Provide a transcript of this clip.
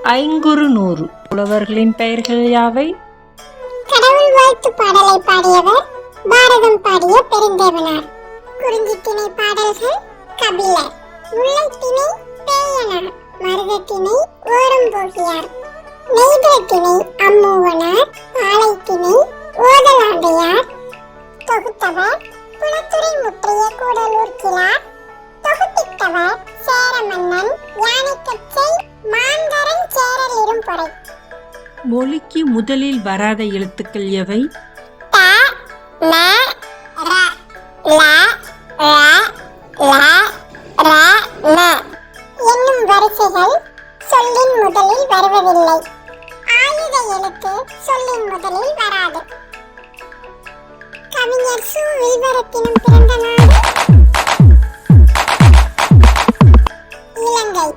ஐங்குறுநூறு புலவர்களின் பெயர்கள் யாவை? கடவுள் வாழ்த்து பாடலை பாடியவர் பாரதம் பாடிய பெருந்தேவனார். குறிஞ்சித்திணை பாடல்கள் கபிலர். முல்லைத்திணை பேயனார். மருதத்திணை ஓரம்போகியார். நெய்தத்திணை அம்மூவனார். பாலைத்திணை ஓதலாண்டையார். தொகுத்தவர் குளத்துறை முற்றிய கூடலூர் கிழார். தொகுப்பித்தவர் சேர மன்னன் யானைக்கச்சை மாந்தரன் சேரல் இரும்பொறை. மொழிக்கு முதலில் வராத எழுத்துக்கள் எவை? த ந ர ல ழ ல ர ந என்னும் வரிசைகள் சொல்லின் முதலில் வருவதில்லை. ஆயுத எழுத்து சொல்லின் முதலில் வராது. கவிஞர் சு. வில்வரத்தினம் பிறந்த நாடு இலங்கை.